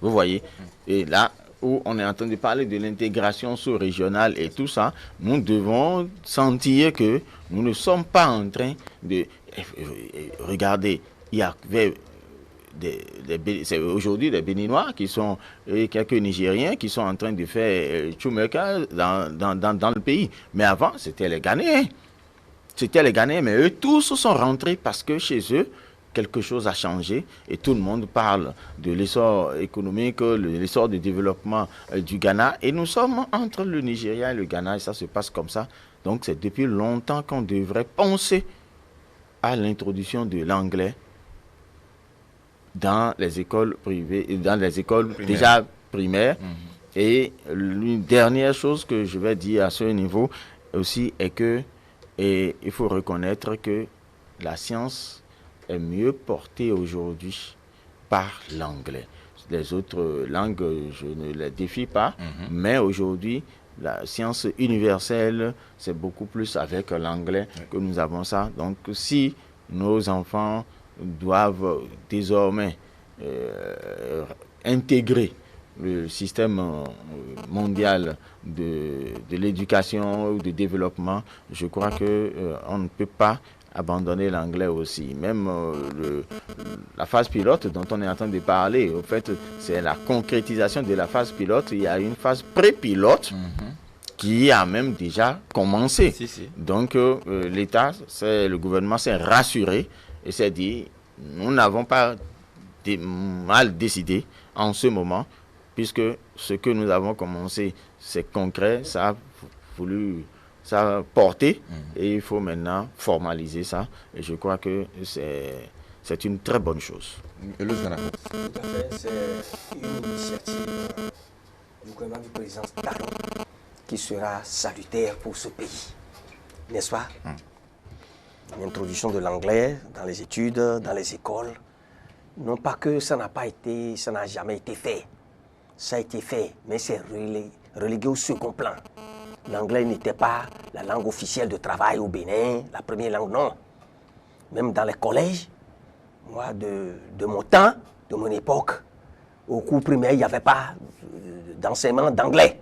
Vous voyez? Et là où on est en train de parler de l'intégration sous-régionale et tout ça, nous devons sentir que nous ne sommes pas en train de... Regardez, il y avait c'est aujourd'hui des Béninois qui sont, et quelques Nigériens qui sont en train de faire Tchoumeka dans le pays. Mais avant, c'était les Ghanéens. C'était les Ghanéens, mais eux tous sont rentrés parce que chez eux, quelque chose a changé et tout le monde parle de l'essor économique, l'essor du développement du Ghana. Et nous sommes entre le Nigeria et le Ghana et ça se passe comme ça. Donc c'est depuis longtemps qu'on devrait penser à l'introduction de l'anglais dans les écoles privées, dans les écoles déjà primaires. Et une dernière chose que je vais dire à ce niveau aussi est que il faut reconnaître que la science est mieux portée aujourd'hui par l'anglais. Les autres langues, je ne les défie pas, mais aujourd'hui, la science universelle, c'est beaucoup plus avec l'anglais que nous avons ça. Donc, si nos enfants doivent désormais intégrer le système mondial de l'éducation ou du développement, je crois qu'on ne peut pas abandonner l'anglais aussi. Même la phase pilote dont on est en train de parler, au fait, c'est la concrétisation de la phase pilote. Il y a une phase pré-pilote qui a même déjà commencé. Donc, l'État, le gouvernement s'est rassuré et s'est dit, nous n'avons pas mal décidé en ce moment, puisque ce que nous avons commencé, c'est concret, ça a porté, et il faut maintenant formaliser ça. Et je crois que c'est une très bonne chose. Tout à fait, c'est une initiative du gouvernement du président Talon qui sera salutaire pour ce pays, n'est-ce pas? L'introduction de l'anglais dans les études, dans les écoles, non pas que ça n'a jamais été fait. Ça a été fait, mais c'est relégué au second plan. L'anglais n'était pas la langue officielle de travail au Bénin, la première langue, non. Même dans les collèges, moi, de mon temps, de mon époque, au cours primaire, il n'y avait pas d'enseignement d'anglais.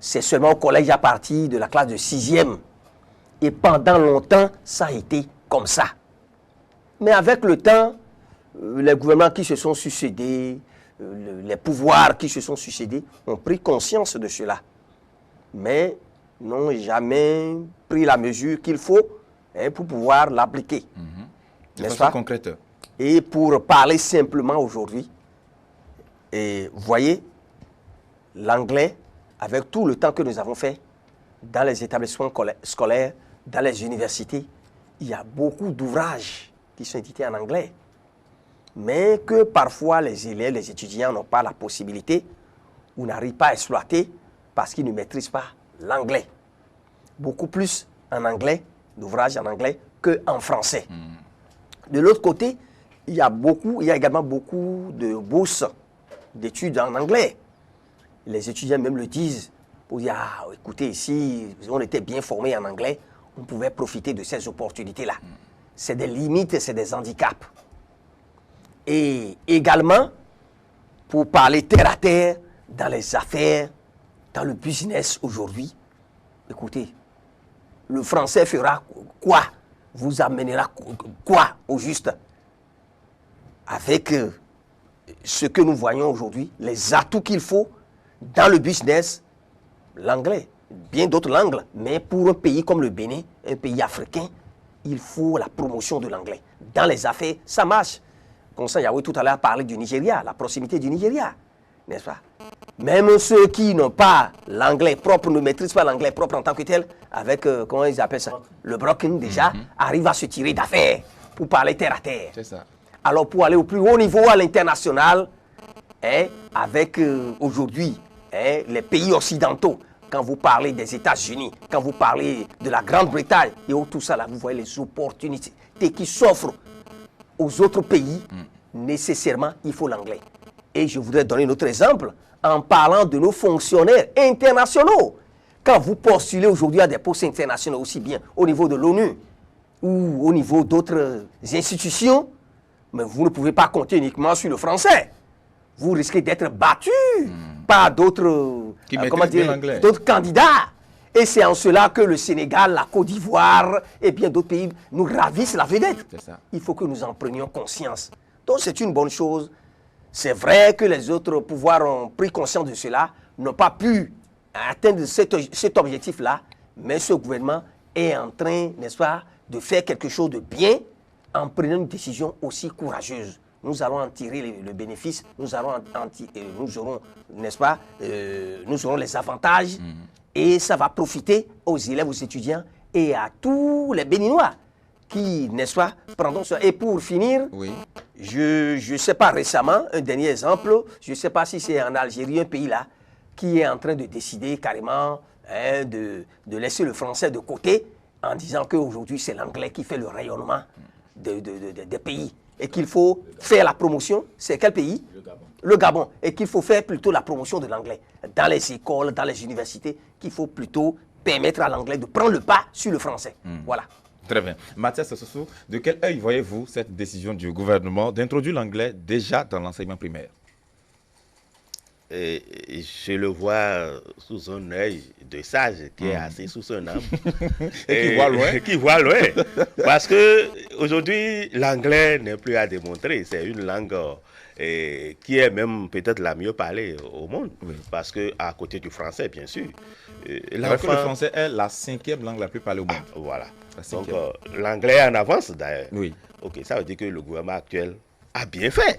C'est seulement au collège à partir de la classe de 6e. Et pendant longtemps, ça a été comme ça. Mais avec le temps, les gouvernements qui se sont succédés, les pouvoirs qui se sont succédés ont pris conscience de cela. Mais n'ont jamais pris la mesure qu'il faut pour pouvoir l'appliquer. De façon concrète. Et pour parler simplement aujourd'hui, et voyez, l'anglais, avec tout le temps que nous avons fait dans les établissements scolaires, dans les universités, il y a beaucoup d'ouvrages qui sont édités en anglais, mais que parfois les élèves, les étudiants n'ont pas la possibilité ou n'arrivent pas à exploiter parce qu'ils ne maîtrisent pas l'anglais. Beaucoup plus en anglais, d'ouvrages en anglais, qu'en français. De l'autre côté, il y a également beaucoup de bourses d'études en anglais. Les étudiants même le disent, pour dire, écoutez, si on était bien formé en anglais, on pouvait profiter de ces opportunités-là. C'est des limites, c'est des handicaps. Et également, pour parler terre à terre, dans les affaires, dans le business aujourd'hui, écoutez, le français fera quoi? Vous amènera quoi au juste? Avec ce que nous voyons aujourd'hui, les atouts qu'il faut dans le business, l'anglais, bien d'autres langues, mais pour un pays comme le Bénin, un pays africain, il faut la promotion de l'anglais. Dans les affaires, ça marche. Constant Yahweh tout à l'heure parlait du Nigeria, la proximité du Nigeria, n'est-ce pas? Même ceux qui n'ont pas l'anglais propre, ne maîtrisent pas l'anglais propre en tant que tel, avec, comment ils appellent ça, le broken déjà, arrivent à se tirer d'affaires pour parler terre à terre. C'est ça. Alors pour aller au plus haut niveau à l'international, avec aujourd'hui les pays occidentaux, quand vous parlez des États-Unis, quand vous parlez de la Grande-Bretagne et tout ça, là, vous voyez les opportunités qui s'offrent aux autres pays. Nécessairement, il faut l'anglais. Et je voudrais donner un autre exemple en parlant de nos fonctionnaires internationaux. Quand vous postulez aujourd'hui à des postes internationaux, aussi bien au niveau de l'ONU ou au niveau d'autres institutions, mais vous ne pouvez pas compter uniquement sur le français. Vous risquez d'être battu par d'autres d'autres candidats. Et c'est en cela que le Sénégal, la Côte d'Ivoire et bien d'autres pays nous ravissent la vedette. Il faut que nous en prenions conscience. Donc c'est une bonne chose. C'est vrai que les autres pouvoirs ont pris conscience de cela, n'ont pas pu atteindre cet objectif-là, mais ce gouvernement est en train, n'est-ce pas, de faire quelque chose de bien en prenant une décision aussi courageuse. Nous allons en tirer le bénéfice, nous aurons, n'est-ce pas, nous aurons les avantages et ça va profiter aux élèves, aux étudiants et à tous les Béninois qui, n'est-ce pas, prendront ça. Et pour finir, je ne sais pas récemment, un dernier exemple, je ne sais pas si c'est en Algérie, un pays là, qui est en train de décider carrément de laisser le français de côté en disant qu'aujourd'hui c'est l'anglais qui fait le rayonnement des pays et qu'il faut faire la promotion. C'est quel pays? Le Gabon. Et qu'il faut faire plutôt la promotion de l'anglais dans les écoles, dans les universités, qu'il faut plutôt permettre à l'anglais de prendre le pas sur le français. Voilà. Très bien. Mathias Sossou, de quel œil voyez-vous cette décision du gouvernement d'introduire l'anglais déjà dans l'enseignement primaire? Et je le vois sous un œil de sage qui est assis sous son âme. Et qui voit loin. Qui voit loin. Parce que aujourd'hui, l'anglais n'est plus à démontrer. C'est une langue qui est même peut-être la mieux parlée au monde. Parce que à côté du français, bien sûr. Le français est la 5e langue la plus parlée au monde. Voilà. Donc l'anglais est en avance d'ailleurs. Oui. Ok, ça veut dire que le gouvernement actuel a bien fait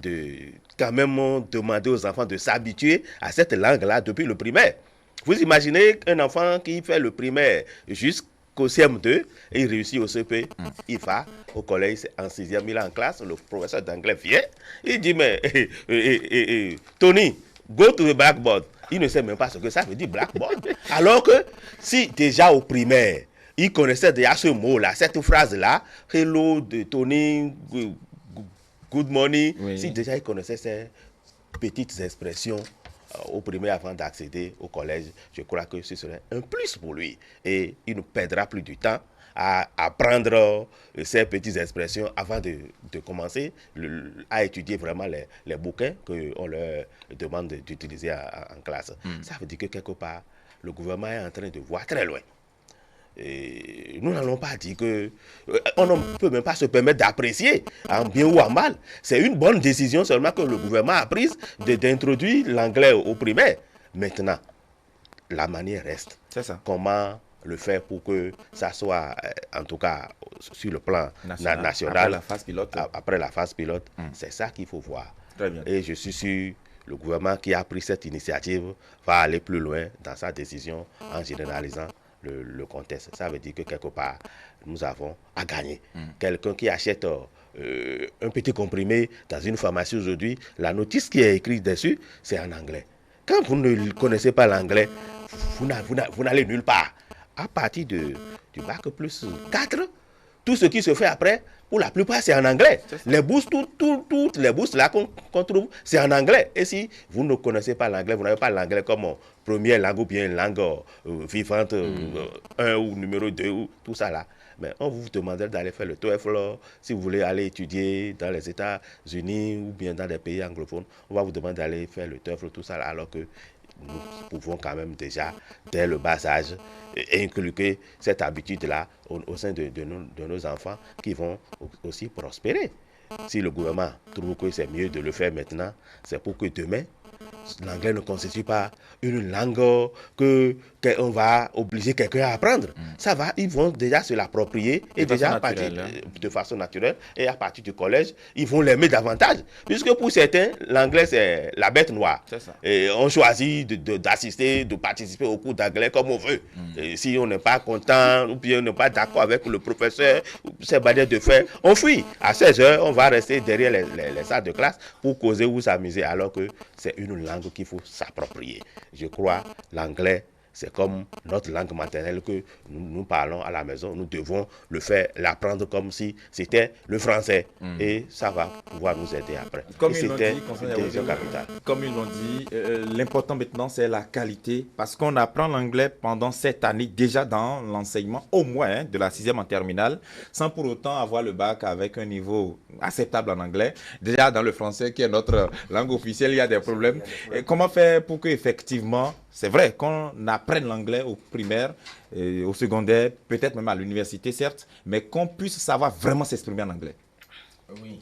de quand même demander aux enfants de s'habituer à cette langue-là depuis le primaire. Vous imaginez un enfant qui fait le primaire jusqu'au CM2 et il réussit au CP, il va au collège en 6e, il est en classe, le professeur d'anglais vient, il dit mais Tony, go to the blackboard. Il ne sait même pas ce que ça veut dire blackboard. Alors que si déjà au primaire, il connaissait déjà ce mot-là, cette phrase-là, hello de Tony, good morning. Si déjà il connaissait ces petites expressions au primaire avant d'accéder au collège, je crois que ce serait un plus pour lui. Et il ne perdra plus du temps à apprendre ces petites expressions avant de commencer à étudier vraiment les bouquins qu'on leur demande d'utiliser en classe. Ça veut dire que quelque part, le gouvernement est en train de voir très loin. Et nous n'allons pas dire que on ne peut même pas se permettre d'apprécier en bien ou en mal. C'est une bonne décision seulement que le gouvernement a prise d'introduire l'anglais au primaire. Maintenant, la manière reste. C'est ça. Comment le faire pour que ça soit, en tout cas, sur le plan national après la phase pilote. Après la phase pilote, c'est ça qu'il faut voir. Très bien. Et je suis sûr le gouvernement qui a pris cette initiative va aller plus loin dans sa décision en généralisant le contexte. Ça veut dire que quelque part, nous avons à gagner. Quelqu'un qui achète un petit comprimé dans une pharmacie aujourd'hui, la notice qui est écrite dessus, c'est en anglais. Quand vous ne connaissez pas l'anglais, vous n'allez nulle part. À partir du bac plus 4, tout ce qui se fait après, pour la plupart, c'est en anglais. Les bourses, toutes les bourses là qu'on trouve, c'est en anglais. Et si vous ne connaissez pas l'anglais, vous n'avez pas l'anglais comme première langue ou bien langue vivante, 1 ou numéro 2, ou tout ça là, mais on vous demanderait d'aller faire le TOEFL. Si vous voulez aller étudier dans les États-Unis ou bien dans des pays anglophones, on va vous demander d'aller faire le TOEFL, tout ça là, alors que nous pouvons quand même déjà, dès le bas âge, inculquer cette habitude-là au sein de nos enfants qui vont aussi prospérer. Si le gouvernement trouve que c'est mieux de le faire maintenant, c'est pour que demain, l'anglais ne constitue pas une langue qu'on va obliger quelqu'un à apprendre. Ils vont déjà se l'approprier et déjà de façon naturelle. Et à partir du collège, ils vont l'aimer davantage. Puisque pour certains, l'anglais, c'est la bête noire. Et on choisit d'assister, de participer au cours d'anglais comme on veut. Et si on n'est pas content ou bien on n'est pas d'accord avec le professeur, ses manières de faire, on fuit. À 16 heures, on va rester derrière les salles de classe pour causer ou s'amuser, alors que c'est une langue qu'il faut s'approprier. Je crois l'anglais, c'est comme notre langue maternelle que nous parlons à la maison. Nous devons l'apprendre comme si c'était le français. Et ça va pouvoir nous aider après. Comme ils l'ont dit, l'important maintenant, c'est la qualité. Parce qu'on apprend l'anglais pendant cette année, déjà dans l'enseignement, au moins de la 6e en terminale, sans pour autant avoir le bac avec un niveau acceptable en anglais. Déjà dans le français, qui est notre langue officielle, il y a des problèmes. Et comment faire pour qu'effectivement, c'est vrai qu'on apprenne l'anglais au primaire, au secondaire, peut-être même à l'université, certes, mais qu'on puisse savoir vraiment s'exprimer en anglais. Oui.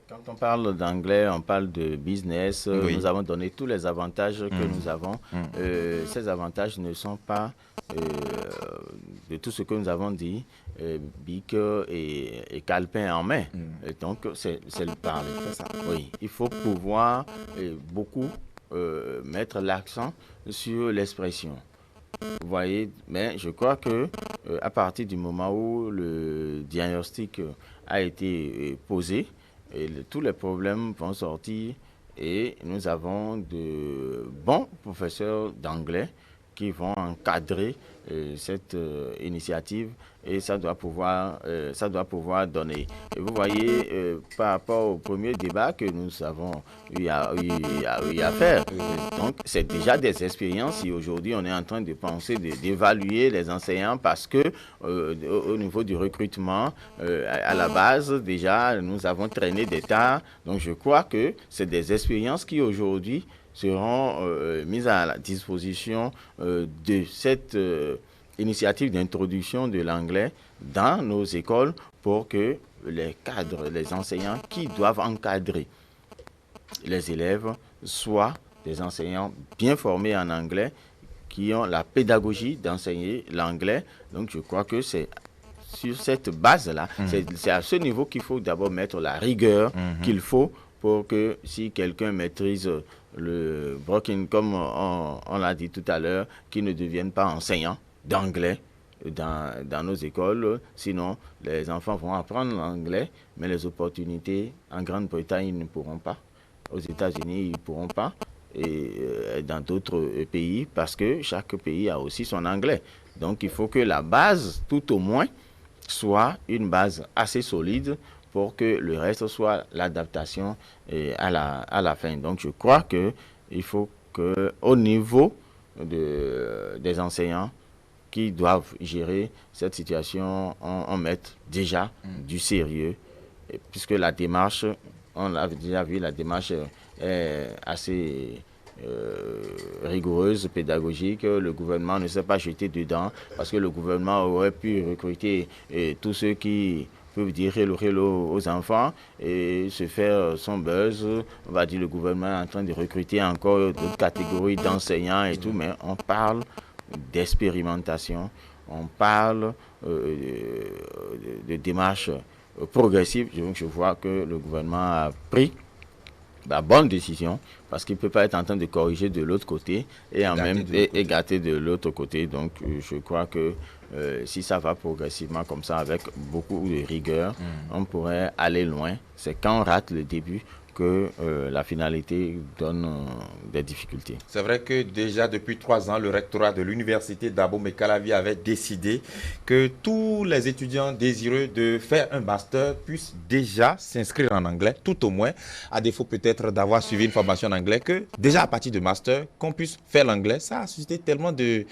Quand on parle d'anglais, on parle de business. Oui. Nous avons donné tous les avantages que nous avons. Ces avantages ne sont pas de tout ce que nous avons dit, bic et calepin en main. Et donc, c'est le parler. Oui. Il faut pouvoir beaucoup mettre l'accent sur l'expression. Vous voyez, mais je crois que à partir du moment où le diagnostic a été posé, tous les problèmes vont sortir et nous avons de bons professeurs d'anglais qui vont encadrer cette initiative et ça doit pouvoir donner. Et vous voyez, par rapport au premier débat que nous avons eu à faire, donc c'est déjà des expériences et aujourd'hui on est en train de penser, d'évaluer les enseignants parce que au niveau du recrutement, à la base déjà nous avons traîné des tas. Donc je crois que c'est des expériences qui aujourd'hui seront mises à la disposition de cette initiative d'introduction de l'anglais dans nos écoles pour que les cadres, les enseignants qui doivent encadrer les élèves soient des enseignants bien formés en anglais, qui ont la pédagogie d'enseigner l'anglais. Donc je crois que c'est sur cette base-là, c'est à ce niveau qu'il faut d'abord mettre la rigueur qu'il faut pour que si quelqu'un maîtrise le broken, comme on l'a dit tout à l'heure, qu'il ne devienne pas enseignant d'anglais dans nos écoles. Sinon, les enfants vont apprendre l'anglais, mais les opportunités en Grande-Bretagne, ils ne pourront pas. Aux États-Unis, ils ne pourront pas. Et dans d'autres pays, parce que chaque pays a aussi son anglais. Donc, il faut que la base, tout au moins, soit une base assez solide pour que le reste soit l'adaptation à la fin. Donc, je crois qu'il faut qu'au niveau des enseignants qui doivent gérer cette situation, on mette déjà du sérieux, puisque la démarche, on l'a déjà vu, la démarche est assez rigoureuse, pédagogique. Le gouvernement ne s'est pas jeté dedans, parce que le gouvernement aurait pu recruter tous ceux qui peuvent dire hello aux enfants et se faire son buzz. On va dire le gouvernement est en train de recruter encore d'autres catégories d'enseignants et tout, mais on parle d'expérimentation, on parle de démarche progressive. Donc je vois que le gouvernement a pris la bonne décision, parce qu'il ne peut pas être en train de corriger de l'autre côté et gâter de l'autre côté. Donc je crois que si ça va progressivement comme ça, avec beaucoup de rigueur, on pourrait aller loin. C'est quand on rate le début que la finalité donne des difficultés. C'est vrai que déjà depuis 3 ans, le rectorat de l'université d'Abomey-Calavi avait décidé que tous les étudiants désireux de faire un master puissent déjà s'inscrire en anglais, tout au moins, à défaut peut-être d'avoir suivi une formation en anglais, que déjà à partir de master, qu'on puisse faire l'anglais. Ça a suscité tellement de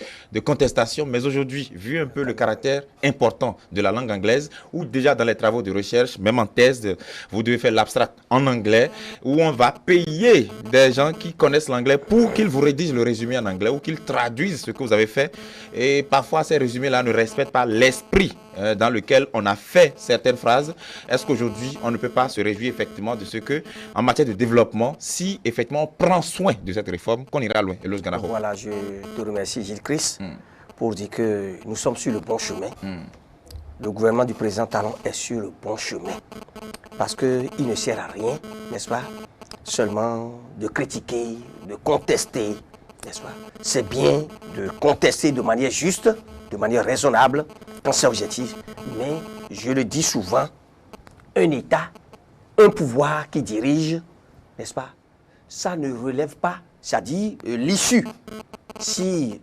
contestations, mais aujourd'hui, vu un peu le caractère important de la langue anglaise, où déjà dans les travaux de recherche, même en thèse, vous devez faire l'abstract en anglais, où on va payer des gens qui connaissent l'anglais pour qu'ils vous rédigent le résumé en anglais ou qu'ils traduisent ce que vous avez fait. Et parfois, ces résumés-là ne respectent pas l'esprit dans lequel on a fait certaines phrases. Est-ce qu'aujourd'hui, on ne peut pas se réjouir effectivement de ce que, en matière de développement, si effectivement on prend soin de cette réforme, qu'on ira loin? Voilà, je te remercie, Gilles Christ, pour dire que nous sommes sur le bon chemin. Le gouvernement du président Talon est sur le bon chemin. Parce qu'il ne sert à rien, n'est-ce pas, seulement de critiquer, de contester, n'est-ce pas? C'est bien de contester de manière juste, de manière raisonnable, quand c'est objectif. Mais, je le dis souvent, un État, un pouvoir qui dirige, n'est-ce pas, ça ne relève pas, c'est-à-dire l'issue. Si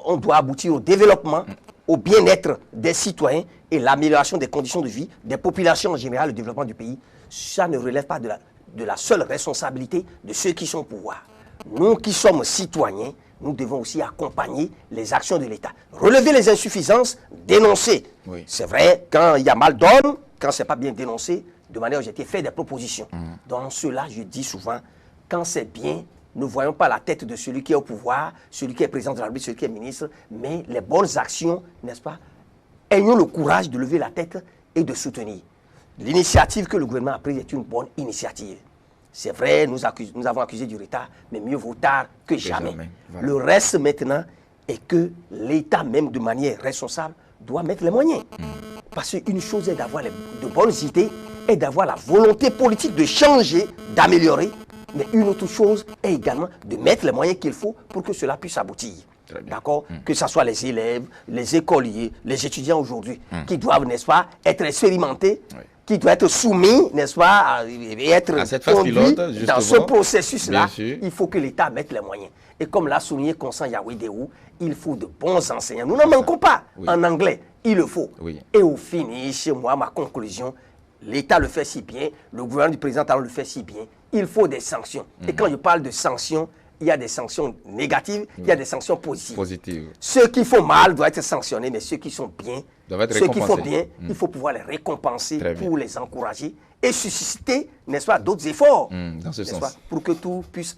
on doit aboutir au développement, au bien-être des citoyens et l'amélioration des conditions de vie des populations en général, le développement du pays, ça ne relève pas de la seule responsabilité de ceux qui sont au pouvoir. Nous qui sommes citoyens, nous devons aussi accompagner les actions de l'État. Relever les insuffisances, dénoncer. Oui. C'est vrai, quand il y a mal d'homme, quand ce n'est pas bien dénoncé, de manière objective, faire des propositions. Dans cela, je dis souvent, quand c'est bien, ne voyons pas la tête de celui qui est au pouvoir, celui qui est président de la République, celui qui est ministre, mais les bonnes actions, n'est-ce pas? Ayons le courage de lever la tête et de soutenir. L'initiative que le gouvernement a prise est une bonne initiative. C'est vrai, nous avons accusé du retard, mais mieux vaut tard que jamais. Voilà. Le reste maintenant est que l'État, même de manière responsable, doit mettre les moyens. Parce qu'une chose est d'avoir de bonnes idées et d'avoir la volonté politique de changer, d'améliorer. Mais une autre chose est également de mettre les moyens qu'il faut pour que cela puisse aboutir. D'accord? Que ce soit les élèves, les écoliers, les étudiants aujourd'hui, qui doivent, n'est-ce pas, être expérimentés, qui doivent être soumis, n'est-ce pas, et être conduits dans ce processus-là. Il faut que l'État mette les moyens. Et comme l'a souligné Constant Yawidéou, il faut de bons enseignants. Nous n'en manquons pas en anglais, il le faut. Et au finish, moi, ma conclusion, l'État le fait si bien, le gouvernement du président Talon le fait si bien, il faut des sanctions. Et quand je parle de sanctions, il y a des sanctions négatives, il y a des sanctions positives. Ceux qui font mal doivent être sanctionnés, mais ceux qui sont bien, ceux qui font bien, il faut pouvoir les récompenser pour les encourager et susciter, n'est-ce pas, d'autres efforts, dans ce sens. Pour que tout puisse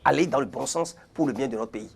aller dans le bon sens pour le bien de notre pays.